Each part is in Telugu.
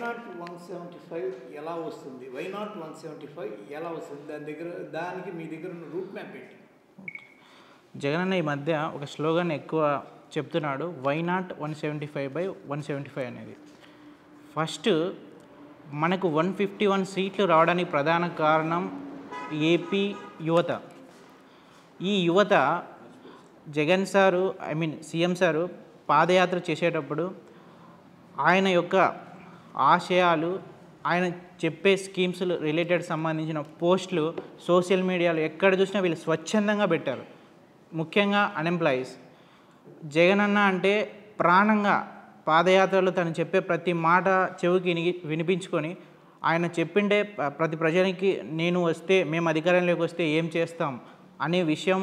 నాట్ 175 ఎలా వస్తుంది, వై నాట్ 175 ఎలా వస్తుంది, దానికి మీ దగ్గర ఉన్న రూట్ మ్యాప్ ఏంటి? జగన్ అన్న ఈ మధ్య ఒక స్లోగన్ ఎక్కువ చెప్తున్నాడు, వై నాట్ 175/175 అనేది. ఫస్ట్ మనకు 151 సీట్లు రావడానికి ప్రధాన కారణం ఏపీ యువత. ఈ యువత జగన్ సారు సీఎం సారు పాదయాత్ర చేసేటప్పుడు ఆయన యొక్క ఆశయాలు, ఆయన చెప్పే స్కీమ్స్ రిలేటెడ్ సంబంధించిన పోస్టులు సోషల్ మీడియాలో ఎక్కడ చూసినా వీళ్ళు స్వచ్ఛందంగా పెట్టారు. ముఖ్యంగా అన్ఎంప్లాయీస్. జగన్ అన్న అంటే ప్రాణంగా పాదయాత్రలో తను చెప్పే ప్రతి మాట చెవికి వినిపించుకొని ఆయన చెప్పిండే ప్రతి ప్రజలకి మేము అధికారంలోకి వస్తే ఏం చేస్తాం అనే విషయం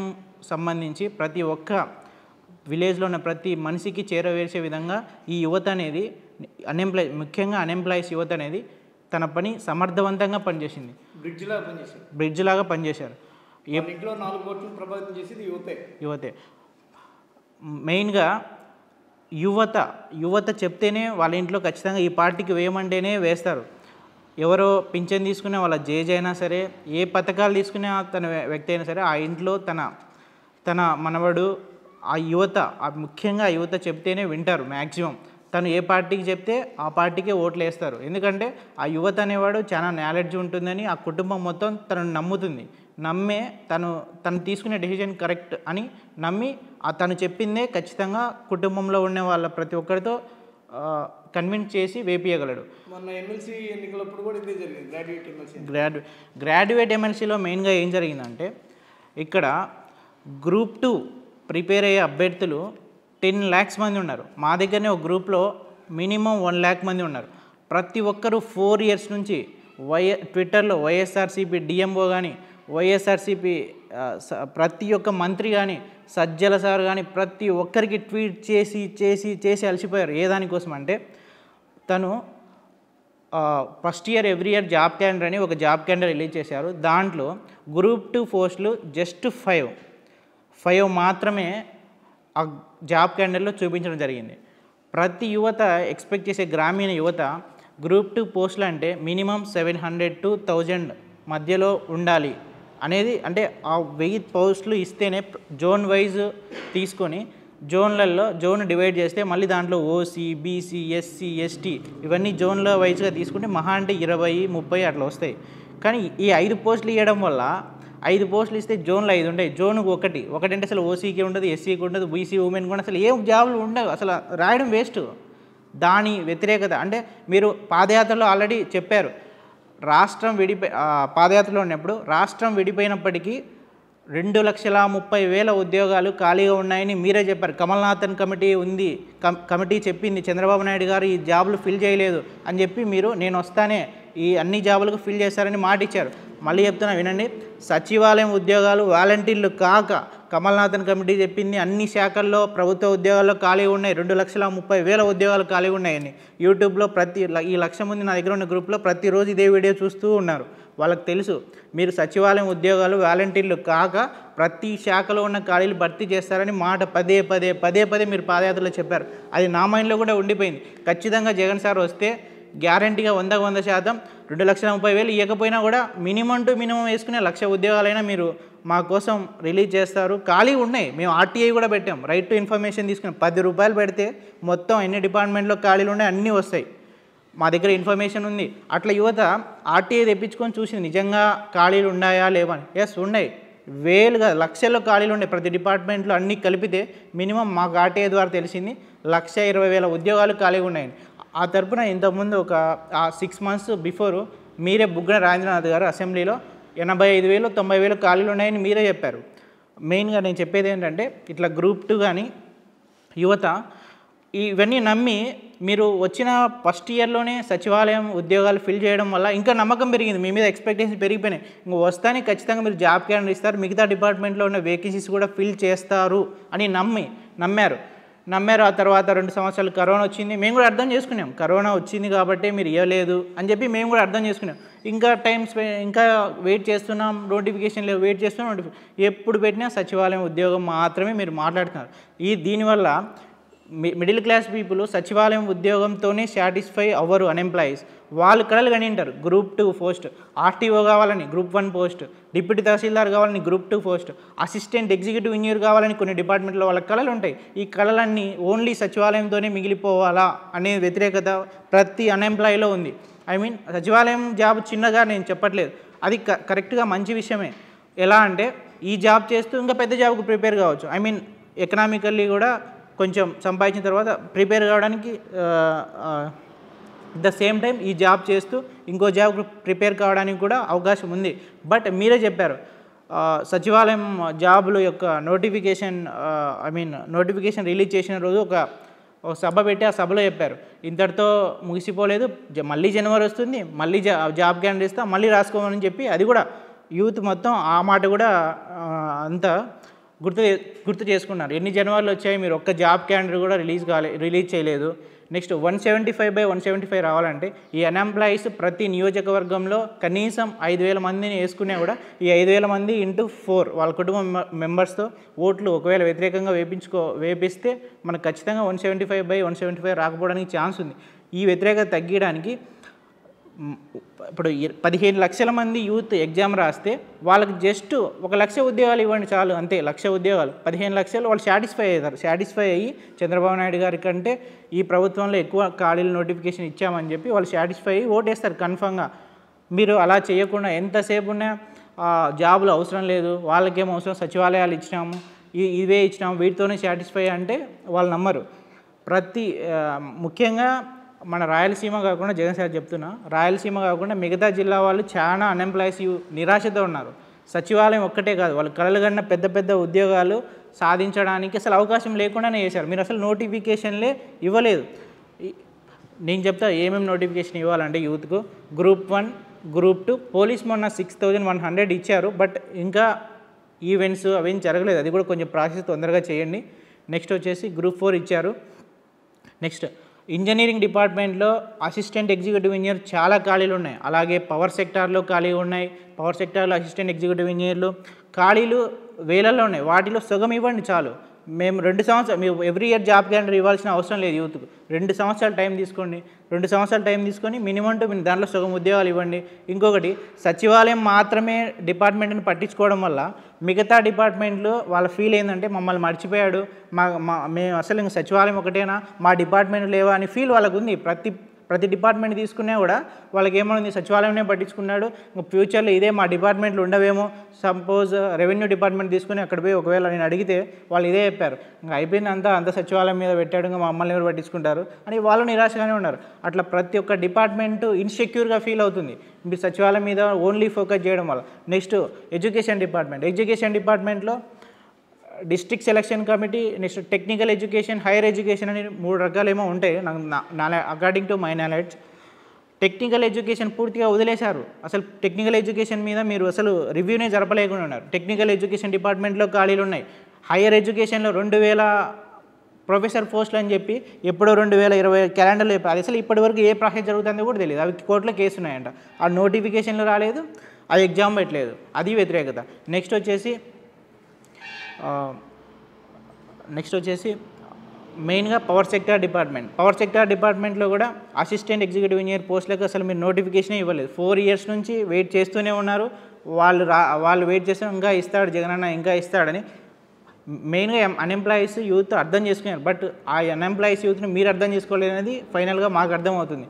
సంబంధించి ప్రతి ఒక్క విలేజ్లో ఉన్న ప్రతి మనిషికి చేరవేసే విధంగా ఈ యువత అనేది ముఖ్యంగా అన్ఎంప్లాయీస్ యువత అనేది తన పని సమర్థవంతంగా పనిచేసింది. బ్రిడ్జ్ లాగా పనిచేశారు. ఇంట్లో 4 కోట్లు ప్రభావితం చేసేది యువతే. మెయిన్గా యువత చెప్తేనే వాళ్ళ ఇంట్లో ఖచ్చితంగా ఈ పార్టీకి వేయమంటేనే వేస్తారు. ఎవరో పింఛన్ తీసుకునే వాళ్ళ జేజ్ అయినా సరే, ఏ పథకాలు తీసుకునే తన వ్యక్తి అయినా సరే, ఆ ఇంట్లో తన మనవడు ముఖ్యంగా ఆ యువత చెప్తేనే వింటారు. మ్యాక్సిమం తను ఏ పార్టీకి చెప్తే ఆ పార్టీకే ఓట్లు వేస్తారు. ఎందుకంటే ఆ యువత అనేవాడు చాలా నాలెడ్జ్ ఉంటుందని ఆ కుటుంబం మొత్తం తనను నమ్ముతుంది. నమ్మే తను తీసుకునే డెసిషన్ కరెక్ట్ అని నమ్మి తను చెప్పిందే ఖచ్చితంగా కుటుంబంలో ఉండే వాళ్ళ ప్రతి ఒక్కరితో కన్విన్స్ చేసి వేపియగలడు. మొన్న ఎమ్మెల్సీ ఎన్నికలప్పుడు కూడా ఇదే జరిగింది. గ్రాడ్యుయేట్ ఎమ్మెల్సీలో మెయిన్గా ఏం జరిగిందంటే, ఇక్కడ గ్రూప్ 2 ప్రిపేర్ అయ్యే అభ్యర్థులు 10 lakhs మంది ఉన్నారు. మా దగ్గరనే ఒక గ్రూప్లో మినిమం 1 lakh మంది ఉన్నారు. ప్రతి ఒక్కరూ 4 years నుంచి ట్విట్టర్లో వైఎస్ఆర్సీపీ డిఎంఓ కానీ, వైఎస్ఆర్సీపీ ప్రతి ఒక్క మంత్రి కానీ, సజ్జల సార్ కానీ ప్రతి ఒక్కరికి ట్వీట్ చేసి చేసి చేసి అలసిపోయారు. ఏ దానికోసం అంటే, తను first year every year job calendar అని ఒక జాబ్ క్యాలెండర్ రిలీజ్ చేశారు. దాంట్లో గ్రూప్ 2 పోస్టులు జస్ట్ 5 మాత్రమే ఆ జాబ్ క్యాలెండర్లో చూపించడం జరిగింది. ప్రతి యువత ఎక్స్పెక్ట్ చేసే గ్రామీణ యువత గ్రూప్ 2 పోస్టులు అంటే మినిమం 700 to 1000 మధ్యలో ఉండాలి అనేది. అంటే ఆ 1000 పోస్టులు ఇస్తేనే జోన్ వైజ్ తీసుకొని జోన్ డివైడ్ చేస్తే మళ్ళీ దాంట్లో ఓసీ, బీసీ, ఎస్సీ, ఎస్టీ ఇవన్నీ జోన్ల వైజ్గా తీసుకుంటే మహా అంటే 20, 30 అట్లా వస్తాయి. కానీ ఈ 5 పోస్టులు ఇవ్వడం వల్ల 5 పోస్టులు ఇస్తే జోన్లో 5 ఉంటాయి. జోన్కు ఒకటి అంటే అసలు ఓసీకి ఉండదు, ఎస్సీకి ఉండదు, బీసీ ఉమెన్ కూడా అసలు ఏం జాబులు ఉండవు. అసలు రాయడం వేస్ట్. దాని వ్యతిరేకత అంటే మీరు పాదయాత్రలో ఆల్రెడీ చెప్పారు, పాదయాత్రలో ఉన్నప్పుడు రాష్ట్రం విడిపోయినప్పటికీ 2,30,000 ఉద్యోగాలు ఖాళీగా ఉన్నాయని మీరే చెప్పారు. కమల్నాథన్ కమిటీ చెప్పింది, చంద్రబాబు నాయుడు గారు ఈ జాబులు ఫిల్ చేయలేదు అని చెప్పి నేను వస్తానే ఈ అన్ని జాబులకు ఫిల్ చేస్తారని మాట ఇచ్చారు. మళ్ళీ చెప్తున్నా వినండి, సచివాలయం ఉద్యోగాలు వాలంటీర్లు కాక కమల్నాథన్ కమిటీ చెప్పింది అన్ని శాఖల్లో ప్రభుత్వ ఉద్యోగాల్లో ఖాళీగా ఉన్నాయి. 2,30,000 ఉద్యోగాలు ఖాళీగా ఉన్నాయని యూట్యూబ్లో ఈ 1,00,000 మంది నా దగ్గర ఉన్న గ్రూప్లో ప్రతిరోజు ఇదే వీడియో చూస్తూ ఉన్నారు. వాళ్ళకి తెలుసు మీరు సచివాలయం ఉద్యోగాలు వాలంటీర్లు కాక ప్రతి శాఖలో ఉన్న ఖాళీలు భర్తీ చేస్తారని మాట పదే మీరు పాదయాత్రలో చెప్పారు. అది నా మైండ్లో కూడా ఉండిపోయింది. ఖచ్చితంగా జగన్ సార్ వస్తే గ్యారంటీగా 100% 2,30,000 ఇవ్వకపోయినా కూడా మినిమం వేసుకునే 1,00,000 ఉద్యోగాలైనా మీరు మా కోసం రిలీజ్ చేస్తారు. ఖాళీ ఉన్నాయి. మేము ఆర్టీఐ కూడా పెట్టాం, రైట్ టు ఇన్ఫర్మేషన్ తీసుకుని ₹10 పెడితే మొత్తం ఎన్ని డిపార్ట్మెంట్లో ఖాళీలు ఉన్నాయి అన్నీ వస్తాయి. మా దగ్గర ఇన్ఫర్మేషన్ ఉంది. అట్లా యువత ఆర్టీఐ తెప్పించుకొని చూసింది నిజంగా ఖాళీలు ఉన్నాయా లేవని. ఎస్ ఉన్నాయి, వేలుగా లక్షల్లో ఖాళీలు ఉన్నాయి ప్రతి డిపార్ట్మెంట్లో అన్నీ కలిపితే. మినిమం మాకు ఆర్టీఐ ద్వారా తెలిసింది 1,20,000 ఉద్యోగాలు ఖాళీగా ఉన్నాయని. ఆ తరపున ఇంతకుముందు ఒక 6 months బిఫోరు మీరే బుగ్గన రాజేంద్రనాథ్ గారు అసెంబ్లీలో 85,000 90,000 ఖాళీలు ఉన్నాయని మీరే చెప్పారు. మెయిన్గా నేను చెప్పేది ఏంటంటే, ఇట్లా గ్రూప్ 2 కానీ యువత ఇవన్నీ నమ్మి మీరు వచ్చిన ఫస్ట్ ఇయర్లోనే సచివాలయం ఉద్యోగాలు ఫిల్ చేయడం వల్ల ఇంకా నమ్మకం పెరిగింది, మీ మీద ఎక్స్పెక్టేషన్ పెరిగిపోయినాయి. ఇంకా వస్తానే ఖచ్చితంగా మీరు జాబ్ క్యాలెండర్ ఇస్తారు, మిగతా డిపార్ట్మెంట్లో ఉన్న వేకెన్సీస్ కూడా ఫిల్ చేస్తారు అని నమ్మారు. ఆ తర్వాత 2 సంవత్సరాలు కరోనా వచ్చింది. మేము కూడా అర్థం చేసుకున్నాం, కరోనా వచ్చింది కాబట్టి మీరు ఇవ్వలేదు అని చెప్పి మేము కూడా అర్థం చేసుకున్నాం. ఇంకా ఇంకా వెయిట్ చేస్తున్నాం, నోటిఫికేషన్ లేవు, వెయిట్ చేస్తున్నాం. ఎప్పుడు పెట్టినా సచివాలయం ఉద్యోగం మాత్రమే మీరు మాట్లాడుతున్నారు. దీనివల్ల మిడిల్ క్లాస్ పీపుల్ సచివాలయం ఉద్యోగంతోనే సాటిస్ఫై అవ్వరు అన్ఎంప్లాయీస్. వాళ్ళు కలలు కనింటారు గ్రూప్ 2 పోస్ట్, ఆర్టీఓ కావాలని గ్రూప్ 1 పోస్ట్, డిప్యూటీ తహసీల్దార్ కావాలని group 2 post, assistant executive engineer కావాలని కొన్ని డిపార్ట్మెంట్లో వాళ్ళ కళలు ఉంటాయి. ఈ కళలన్నీ ఓన్లీ సచివాలయంతోనే మిగిలిపోవాలా అనే వ్యతిరేకత ప్రతి అన్ఎంప్లాయీలో ఉంది. ఐ మీన్ సచివాలయం జాబ్ చిన్నగా నేను చెప్పట్లేదు, అది కరెక్ట్గా మంచి విషయమే. ఎలా అంటే ఈ జాబ్ చేస్తూ ఇంకా పెద్ద జాబ్కు ప్రిపేర్ కావచ్చు. ఐ మీన్ ఎకనామికల్లీ కూడా కొంచెం సంపాదించిన తర్వాత ప్రిపేర్ కావడానికి ద సేమ్ టైం ఈ జాబ్ చేస్తూ ఇంకో జాబ్ ప్రిపేర్ కావడానికి కూడా అవకాశం ఉంది. బట్ మీరే చెప్పారు సచివాలయం జాబుల యొక్క నోటిఫికేషన్ రిలీజ్ చేసిన రోజు ఒక సభ పెట్టి ఆ సభలో చెప్పారు ఇంతటితో ముగిసిపోలేదు, మళ్ళీ జనవరి వస్తుంది, మళ్ళీ జాబ్ క్యాండిడేట్ ఇస్తా, మళ్ళీ రాసుకోమని చెప్పి అది కూడా యూత్ మొత్తం ఆ మాట కూడా అంతా గుర్తు చేసుకున్నారు. ఎన్ని జనవరిలో వచ్చాయి, మీరు ఒక్క జాబ్ క్యాండిడేట్ కూడా రిలీజ్ చేయలేదు. నెక్స్ట్ 175/175 రావాలంటే ఈ అన్ఎంప్లాయీస్ ప్రతి నియోజకవర్గంలో కనీసం 5,000 మందిని వేసుకునే కూడా ఈ 5,000 మంది ఇంటూ 4 వాళ్ళ కుటుంబ మెంబర్స్తో ఓట్లు ఒకవేళ వ్యతిరేకంగా వేపిస్తే మనకు ఖచ్చితంగా 175/175 రాకపోవడానికి ఛాన్స్ ఉంది. ఈ వ్యతిరేకత తగ్గడానికి ఇప్పుడు 15 లక్షల మంది యూత్ ఎగ్జామ్ రాస్తే వాళ్ళకి జస్ట్ 1 లక్ష ఉద్యోగాలు ఇవ్వండి చాలు, అంతే. 1,00,000 ఉద్యోగాలు 15 లక్షలు వాళ్ళు సాటిస్ఫై అయ్యి చంద్రబాబు నాయుడు గారి కంటే ఈ ప్రభుత్వంలో ఎక్కువ ఖాళీలు నోటిఫికేషన్ ఇచ్చామని చెప్పి వాళ్ళు సాటిస్ఫై అయ్యి ఓటేస్తారు కన్ఫామ్గా. మీరు అలా చేయకుండా ఎంతసేపు ఉన్నా జాబులు అవసరం లేదు, వాళ్ళకేం అవసరం, సచివాలయాలు ఇచ్చినాము, ఇవే ఇచ్చినాము, వీటితోనే సాటిస్ఫై అంటే వాళ్ళు నమ్మరు. ముఖ్యంగా మన రాయలసీమ కాకుండా జగన్ సార్ చెప్తున్నా, రాయలసీమ కాకుండా మిగతా జిల్లా వాళ్ళు చాలా అన్ఎంప్లాయీస్ నిరాశతో ఉన్నారు. సచివాలయం ఒక్కటే కాదు, వాళ్ళు కలలు కన్నా పెద్ద పెద్ద ఉద్యోగాలు సాధించడానికి అసలు అవకాశం లేకుండానే చేశారు. మీరు అసలు నోటిఫికేషన్లే ఇవ్వలేదు. నేను చెప్తా ఏమేమి నోటిఫికేషన్ ఇవ్వాలంటే యూత్కు గ్రూప్ 1, గ్రూప్ 2, పోలీస్ మొన్న 6,100 ఇచ్చారు. బట్ ఇంకా ఈవెంట్స్ అవేం జరగలేదు, అది కూడా కొంచెం ప్రాసెస్ తొందరగా చేయండి. నెక్స్ట్ వచ్చేసి గ్రూప్ 4 ఇచ్చారు. నెక్స్ట్ ఇంజనీరింగ్ డిపార్ట్మెంట్లో అసిస్టెంట్ ఎగ్జిక్యూటివ్ ఇంజనీర్ చాలా ఖాళీలు ఉన్నాయి. అలాగే పవర్ సెక్టార్లో ఖాళీలు ఉన్నాయి. పవర్ సెక్టార్లో అసిస్టెంట్ ఎగ్జిక్యూటివ్ ఇంజనీర్లు ఖాళీలు వేలల్లో ఉన్నాయి. వాటిలో సగం ఇవ్వండి చాలు. మేము 2 సంవత్సరాలు మీరు ఎవ్రీ ఇయర్ జాబ్ క్యాలెండర్ ఇవ్వాల్సిన అవసరం లేదు యూత్కు. 2 సంవత్సరాలు టైం తీసుకోండి. 2 సంవత్సరాలు టైం తీసుకొని మినిమం టు దాంట్లో సగం ఉద్యోగాలు ఇవ్వండి. ఇంకొకటి సచివాలయం మాత్రమే డిపార్ట్మెంట్ని పట్టించుకోవడం వల్ల మిగతా డిపార్ట్మెంట్లు వాళ్ళ ఫీల్ ఏంటంటే మమ్మల్ని మర్చిపోయాడు, మేము అసలు ఇంక సచివాలయం ఒకటేనా, మా డిపార్ట్మెంట్ లేవా అని ఫీల్ వాళ్ళకు ఉంది. ప్రతి డిపార్ట్మెంట్ తీసుకున్నా కూడా వాళ్ళకి ఏమైంది, సచివాలయమే పట్టించుకున్నాడు, ఇంకా ఫ్యూచర్లో ఇదే మా డిపార్ట్మెంట్లు ఉండవేమో. సపోజ్ రెవెన్యూ డిపార్ట్మెంట్ తీసుకుని అక్కడ పోయి ఒకవేళ నేను అడిగితే వాళ్ళు ఇదే చెప్పారు, ఇంకా అయిపోయింది అంతా సచివాలయం మీద పెట్టాడు, ఇంకా మమ్మల్ని ఎవరు పట్టించుకుంటారు అని వాళ్ళు నిరాశగానే ఉన్నారు. అట్లా ప్రతి ఒక్క డిపార్ట్మెంటు ఇన్సెక్యూర్గా ఫీల్ అవుతుంది మీరు సచివాలయం మీద ఓన్లీ ఫోకస్ చేయడం వల్ల. నెక్స్ట్ ఎడ్యుకేషన్ డిపార్ట్మెంట్లో district selection committee, next technical education, higher education అని 3 రకాలేమో ఉంటాయి according to my knowledge. Technical education పూర్తిగా వదిలేశారు. అసలు టెక్నికల్ ఎడ్యుకేషన్ మీద మీరు అసలు రివ్యూనే జరపలేకుండా ఉన్నారు. టెక్నికల్ ఎడ్యుకేషన్ డిపార్ట్మెంట్లో ఖాళీలు ఉన్నాయి. హైయర్ ఎడ్యుకేషన్లో 2,000 ప్రొఫెసర్ పోస్టులు అని చెప్పి ఎప్పుడో 2020 క్యాలెండర్లో చెప్పారు. అది అసలు ఇప్పటివరకు ఏ ప్రాసెస్ జరుగుతుందో కూడా తెలియదు. అవి కోర్టులో కేసు ఉన్నాయంట. ఆ నోటిఫికేషన్లు రాలేదు, అది ఎగ్జామ్ పెట్టలేదు, అది వ్యతిరేకత. నెక్స్ట్ వచ్చేసి మెయిన్గా పవర్ సెక్టార్ డిపార్ట్మెంట్లో కూడా అసిస్టెంట్ ఎగ్జిక్యూటివ్ ఇంజనీర్ పోస్టులకు అసలు మీరు నోటిఫికేషనే ఇవ్వలేదు. 4 years నుంచి వెయిట్ చేస్తూనే ఉన్నారు. వాళ్ళు వెయిట్ చేస్తే ఇంకా ఇస్తాడు జగనన్న, ఇంకా ఇస్తాడని. మెయిన్గా అన్ఎంప్లాయీస్ యూత్ అర్థం చేసుకున్నారు. బట్ ఆ అన్ఎంప్లాయీస్ యూత్ని మీరు అర్థం చేసుకోలేదనేది ఫైనల్గా మాకు అర్థమవుతుంది.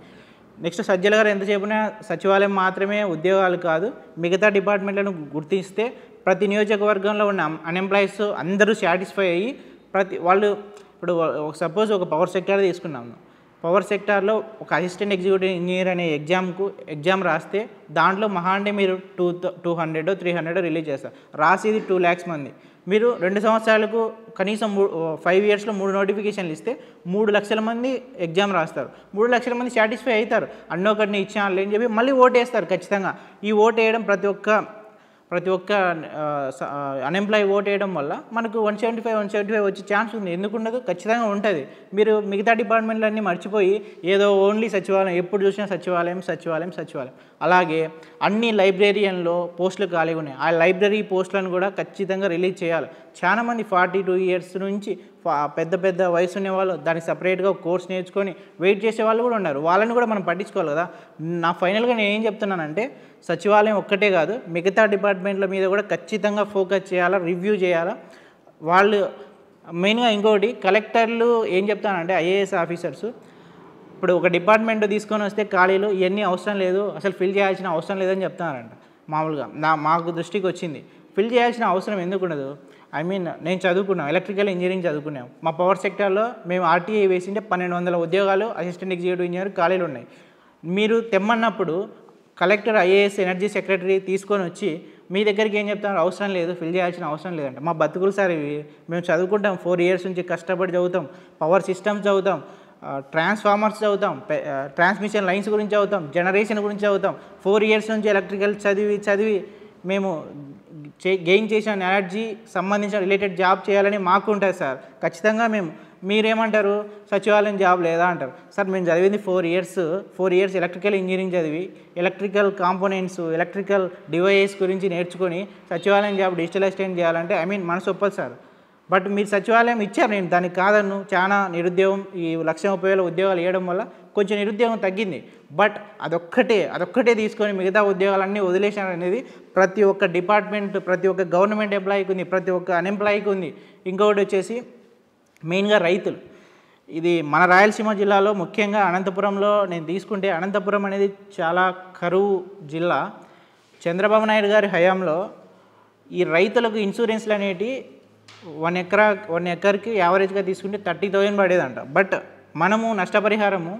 నెక్స్ట్ సజ్జల గారు ఎంత చెప్పినా సచివాలయం మాత్రమే ఉద్యోగాలు కాదు, మిగతా డిపార్ట్మెంట్లను గుర్తిస్తే ప్రతి నియోజకవర్గంలో ఉన్న అన్ఎంప్లాయీస్ అందరూ సాటిస్ఫై అయ్యి వాళ్ళు ఇప్పుడు సపోజ్ ఒక పవర్ సెక్టార్ తీసుకున్నాము. పవర్ సెక్టార్లో ఒక అసిస్టెంట్ ఎగ్జిక్యూటివ్ ఇంజనీర్ అనే ఎగ్జామ్ రాస్తే దాంట్లో మహా అంటే మీరు 200 300 రిలీజ్ చేస్తారు. రాసేది 2 lakhs మంది. మీరు 2 సంవత్సరాలకు కనీసం 5 yearsలో 3 నోటిఫికేషన్లు ఇస్తే 3 లక్షల మంది ఎగ్జామ్ రాస్తారు. 3 లక్షల మంది సాటిస్ఫై అవుతారు. అన్నొకటిని ఇచ్చాను అని చెప్పి మళ్ళీ ఓటు వేస్తారు ఖచ్చితంగా. ఈ ఓటు వేయడం ప్రతి ఒక్క అన్ఎంప్లాయీ ఓటు వేయడం వల్ల మనకు 175 వచ్చే ఛాన్స్ ఉంది. ఎందుకుండదు? ఖచ్చితంగా ఉంటుంది. మీరు మిగతా డిపార్ట్మెంట్లన్నీ మర్చిపోయి ఏదో ఓన్లీ సచివాలయం, ఎప్పుడు చూసినా సచివాలయం అలాగే అన్ని లైబ్రేరియన్లో పోస్టులు ఖాళీగా ఉన్నాయి. ఆ లైబ్రరీ పోస్టులను కూడా ఖచ్చితంగా రిలీజ్ చేయాలి. చాలామంది 42 ఇయర్స్ నుంచి పెద్ద పెద్ద వయసు ఉన్న వాళ్ళు దానికి సపరేట్గా కోర్స్ నేర్చుకొని వెయిట్ చేసే వాళ్ళు కూడా ఉన్నారు. వాళ్ళని కూడా మనం పట్టించుకోవాలి కదా. నా ఫైనల్గా నేను ఏం చెప్తున్నానంటే సచివాలయం ఒక్కటే కాదు, మిగతా డిపార్ట్మెంట్ల మీద కూడా ఖచ్చితంగా ఫోకస్ చేయాలా, రివ్యూ చేయాలా. వాళ్ళు మెయిన్గా ఇంకోటి కలెక్టర్లు ఏం చెప్తానంటే ఐఏఎస్ ఆఫీసర్స్ ఇప్పుడు ఒక డిపార్ట్మెంట్ తీసుకొని వస్తే ఖాళీలు ఇవన్నీ అవసరం లేదు, అసలు ఫిల్ చేయాల్సిన అవసరం లేదని చెప్తున్నారంట. మామూలుగా మాకు దృష్టికి వచ్చింది, ఫిల్ చేయాల్సిన అవసరం ఎందుకు ఉండదు. నేను చదువుకున్నాం, ఎలక్ట్రికల్ ఇంజనీరింగ్ చదువుకున్నాం. మా పవర్ సెక్టార్లో మేము ఆర్టీఐ వేసింటే 1200 ఉద్యోగాలు అసిస్టెంట్ ఎగ్జిక్యూటివ్ ఇంజనీర్ ఖాళీలు ఉన్నాయి. మీరు తెమ్మన్నప్పుడు కలెక్టర్ ఐఏఎస్ ఎనర్జీ సెక్రటరీ తీసుకొని వచ్చి మీ దగ్గరికి ఏం చెప్తారు, అవసరం లేదు, ఫిల్ చేయాల్సిన అవసరం లేదంట. మా బతుకులు సార్ ఇవి, మేము చదువుకుంటాం, 4 ఇయర్స్ నుంచి కష్టపడి చదువుతాం, పవర్ సిస్టమ్స్ చదువుతాం, ట్రాన్స్ఫార్మర్స్ చదువుతాం, ట్రాన్స్మిషన్ లైన్స్ గురించి చదువుతాం, జనరేషన్ గురించి చదువుతాం. 4 ఇయర్స్ నుంచి ఎలక్ట్రికల్ చదివి మేము గెయిన్ చేసిన ఎనర్జీ సంబంధించిన రిలేటెడ్ జాబ్ చేయాలని మాకు ఉంటుంది సార్. ఖచ్చితంగా మీరేమంటారు, సచివాలయం జాబ్ లేదా అంటారు. సార్ మేము చదివింది 4 ఇయర్స్ ఎలక్ట్రికల్ ఇంజనీరింగ్ చదివి ఎలక్ట్రికల్ కాంపోనెంట్స్, ఎలక్ట్రికల్ డివైస్ గురించి నేర్చుకొని సచివాలయం జాబ్ డిజిటల్ అసిస్టెంట్ చేయాలంటే మనసు ఒప్పదు సార్. బట్ మీరు సచివాలయం ఇచ్చారు, నేను దానికి కాదన్ను. చాలా నిరుద్యోగం, ఈ 1,30,000 ఉద్యోగాలు ఇవ్వడం వల్ల కొంచెం నిరుద్యోగం తగ్గింది. బట్ అదొక్కటే తీసుకొని మిగతా ఉద్యోగాలన్నీ వదిలేశారు అనేది ప్రతి ఒక్క డిపార్ట్మెంట్, ప్రతి ఒక్క గవర్నమెంట్ ఎంప్లాయీకి ఉంది, ప్రతి ఒక్క అన్ఎంప్లాయీకి ఉంది. ఇంకొకటి వచ్చేసి మెయిన్గా రైతులు. ఇది మన రాయలసీమ జిల్లాలో ముఖ్యంగా అనంతపురంలో నేను తీసుకుంటే, అనంతపురం అనేది చాలా కరువు జిల్లా. చంద్రబాబు నాయుడు గారి హయాంలో ఈ రైతులకు ఇన్సూరెన్స్లు అనేవి 1 ఎకర్కి యావరేజ్గా తీసుకుంటే 30,000 పడేదంట. బట్ మనము నష్టపరిహారము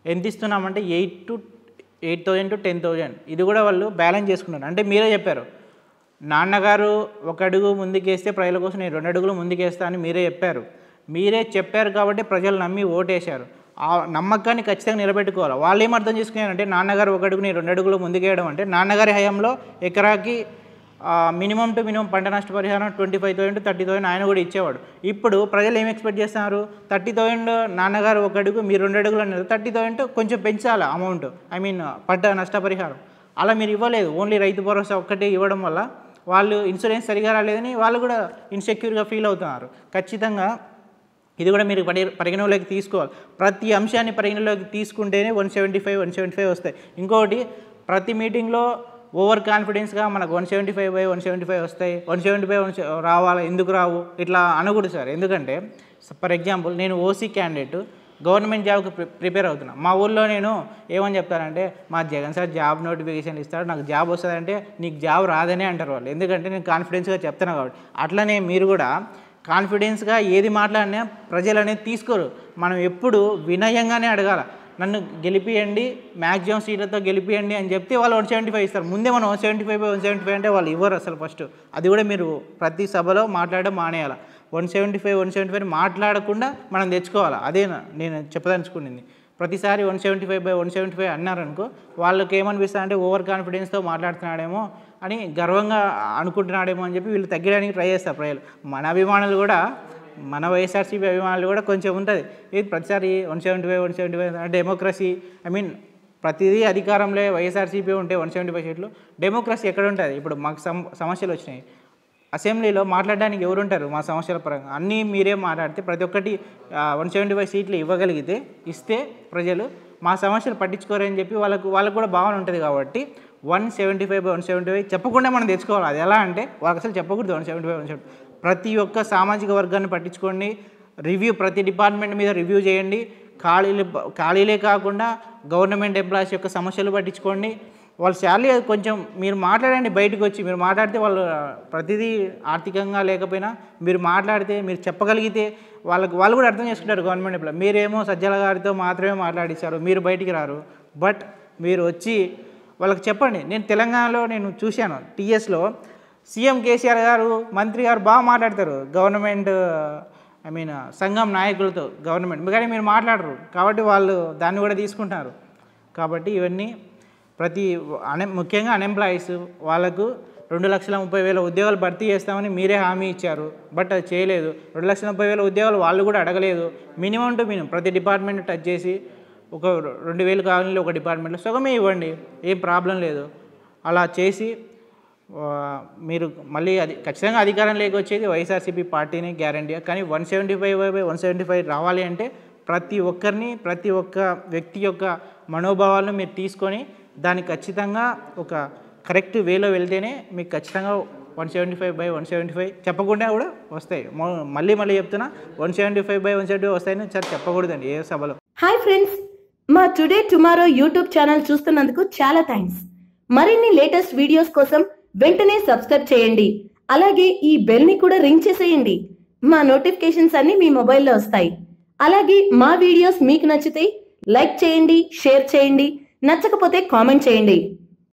ఎంత ఇస్తున్నామంటే 8,000 to 10,000. ఇది కూడా వాళ్ళు బ్యాలెన్స్ చేసుకున్నారు. అంటే మీరే చెప్పారు, నాన్నగారు 1 అడుగు ముందుకేస్తే ప్రజల కోసం నేను 2 అడుగులు ముందుకేస్తా అని మీరే చెప్పారు కాబట్టి ప్రజలు నమ్మి ఓటేశారు. ఆ నమ్మకాన్ని ఖచ్చితంగా నిలబెట్టుకోవాలి. వాళ్ళు ఏం అర్థం చేసుకున్నారంటే నాన్నగారు 1 అడుగు నేను 2 అడుగులు ముందుకేయడం అంటే నాన్నగారి హయాంలో ఎకరాకి మినిమం టు మినిమం పంట నష్టపరిహారం 25,000 to 30,000 ఆయన కూడా ఇచ్చేవాడు. ఇప్పుడు ప్రజలు ఏం ఎక్స్పెక్ట్ చేస్తున్నారు, 30,000 నాన్నగారు 1 అడుగు మీరు 2 అడుగులు అన్నారు, 30,000 కొంచెం పెంచాలి అమౌంట్, పంట నష్టపరిహారం. అలా మీరు ఇవ్వలేదు, ఓన్లీ రైతు భరోసా ఒక్కటే ఇవ్వడం వల్ల వాళ్ళు ఇన్సూరెన్స్ సరిగా రాలేదని వాళ్ళు కూడా ఇన్సెక్యూర్గా ఫీల్ అవుతున్నారు. ఖచ్చితంగా ఇది కూడా మీరు పరిగణలోకి తీసుకోవాలి. ప్రతి అంశాన్ని పరిగణలోకి తీసుకుంటేనే 175 వస్తాయి. ఇంకొకటి ప్రతి మీటింగ్లో ఓవర్ కాన్ఫిడెన్స్గా మనకు 175/175 వస్తాయి, 175 రావాలి, ఎందుకు రావు ఇట్లా అనకూడదు సార్. ఎందుకంటే ఫర్ ఎగ్జాంపుల్ నేను ఓసీ క్యాండిడేట్ గవర్నమెంట్ జాబ్కి ప్రిపేర్ అవుతున్నా. మా ఊళ్ళో నేను ఏమని చెప్తానంటే, మా జగన్ సార్ జాబ్ నోటిఫికేషన్ ఇస్తాడు, నాకు జాబ్ వస్తుందంటే నీకు జాబ్ రాదనే అంటారు వాళ్ళు. ఎందుకంటే నేను కాన్ఫిడెన్స్గా చెప్తాను కాబట్టి. అట్లనే మీరు కూడా కాన్ఫిడెన్స్గా ఏది మాట్లాడినా ప్రజలు అనేది తీసుకోరు. మనం ఎప్పుడు వినయంగానే అడగాల, నన్ను గెలిపియండి, మ్యాక్సిమం సీట్లతో గెలిపియండి అని చెప్తే వాళ్ళు 175 ఇస్తారు. ముందే మనం 175/175 అంటే వాళ్ళు ఇవ్వరు అసలు ఫస్ట్. అది కూడా మీరు ప్రతి సభలో మాట్లాడడం మానేయాలి. 175 మాట్లాడకుండా మనం తెచ్చుకోవాలి. అదే నేను చెప్పదలుచుకునింది. ప్రతిసారి 175/175 అన్నారనుకో వాళ్ళకి ఏమనిపిస్తుంది అంటే ఓవర్ కాన్ఫిడెన్స్తో మాట్లాడుతున్నాడేమో అని గర్వంగా అనుకుంటున్నాడేమో అని చెప్పి వీళ్ళు తగ్గడానికి ట్రై చేస్తారు ప్రజలు. మన అభిమానులు కూడా, మన వైఎస్ఆర్సీపీ అభిమానులు కూడా కొంచెం ఉంటుంది. ఇది ప్రతిసారి 175 డెమోక్రసీ, ప్రతిదీ అధికారంలో వైఎస్ఆర్సీపీ ఉంటే 175 సీట్లు. డెమోక్రసీ ఎక్కడ ఉంటుంది? ఇప్పుడు మాకు సమస్యలు వచ్చినాయి, అసెంబ్లీలో మాట్లాడడానికి ఎవరు ఉంటారు? మా సమస్యల పరంగా అన్నీ మీరే మాట్లాడితే ప్రతి ఒక్కటి 175 సీట్లు ఇస్తే ప్రజలు మా సమస్యలు పట్టించుకోరని చెప్పి వాళ్ళకు కూడా భావన ఉంటుంది. కాబట్టి 175/175 చెప్పకుండా మనం తెచ్చుకోవాలి. అది ఎలా అంటే వాళ్ళకి అసలు చెప్పకూడదు 175/175. ప్రతి ఒక్క సామాజిక వర్గాన్ని పట్టించుకోండి, ప్రతి డిపార్ట్మెంట్ మీద రివ్యూ చేయండి. ఖాళీలే కాకుండా గవర్నమెంట్ ఎంప్లాయీస్ యొక్క సమస్యలు పట్టించుకోండి. వాళ్ళ శాలరీ కొంచెం మీరు మాట్లాడండి, బయటకు వచ్చి మీరు మాట్లాడితే వాళ్ళు ప్రతిదీ ఆర్థికంగా లేకపోయినా మీరు మాట్లాడితే, మీరు చెప్పగలిగితే వాళ్ళు కూడా అర్థం చేసుకుంటారు గవర్నమెంట్ ఎంప్లాయీ. మీరేమో సజ్జల గారితో మాత్రమే మాట్లాడిస్తారు, మీరు బయటికి రారు. బట్ మీరు వచ్చి వాళ్ళకి చెప్పండి. నేను తెలంగాణలో నేను చూశాను, టీఎస్లో సీఎం కేసీఆర్ గారు, మంత్రి గారు బాగా మాట్లాడతారు గవర్నమెంట్ సంఘం నాయకులతో గవర్నమెంట్, కానీ మీరు మాట్లాడరు. కాబట్టి వాళ్ళు దాన్ని కూడా తీసుకుంటారు. కాబట్టి ఇవన్నీ ముఖ్యంగా అన్ఎంప్లాయీస్ వాళ్ళకు 2,30,000 ఉద్యోగాలు భర్తీ చేస్తామని మీరే హామీ ఇచ్చారు. బట్ అది చేయలేదు. 2,30,000 ఉద్యోగాలు వాళ్ళు కూడా అడగలేదు. మినిమం టు మినిమం ప్రతి డిపార్ట్మెంట్ టచ్ చేసి ఒక 2000 కాలనీలో ఒక డిపార్ట్మెంట్లో సగమే ఇవ్వండి, ఏం ప్రాబ్లం లేదు. అలా చేసి మీరు మళ్ళీ అది ఖచ్చితంగా అధికారం లేకొచ్చేది వైఎస్ఆర్సీపీ పార్టీని గ్యారంటీగా. కానీ 175/175 రావాలి అంటే ప్రతి ఒక్కరిని, ప్రతి ఒక్క వ్యక్తి యొక్క మనోభావాలను మీరు తీసుకొని దాన్ని ఖచ్చితంగా ఒక కరెక్ట్ వేలో వెళ్తేనే మీకు ఖచ్చితంగా 175/175 చెప్పకుండా కూడా వస్తాయి. మళ్ళీ చెప్తున్నా, 175/175 వస్తాయని సార్ చెప్పకూడదండి ఏ సభలో. హాయ్ ఫ్రెండ్స్, మా టుడే టుమారో యూట్యూబ్ ఛానల్ చూస్తున్నందుకు చాలా థ్యాంక్స్. మరిన్ని లేటెస్ట్ వీడియోస్ కోసం వెంటనే సబ్స్క్రైబ్ చేయండి. అలాగే ఈ బెల్ ని కూడా రింగ్ చేసేయండి. మా నోటిఫికేషన్స్ అన్ని మీ మొబైల్లో వస్తాయి. అలాగే మా వీడియోస్ మీకు నచ్చితే లైక్ చేయండి, షేర్ చేయండి, నచ్చకపోతే కామెంట్ చేయండి.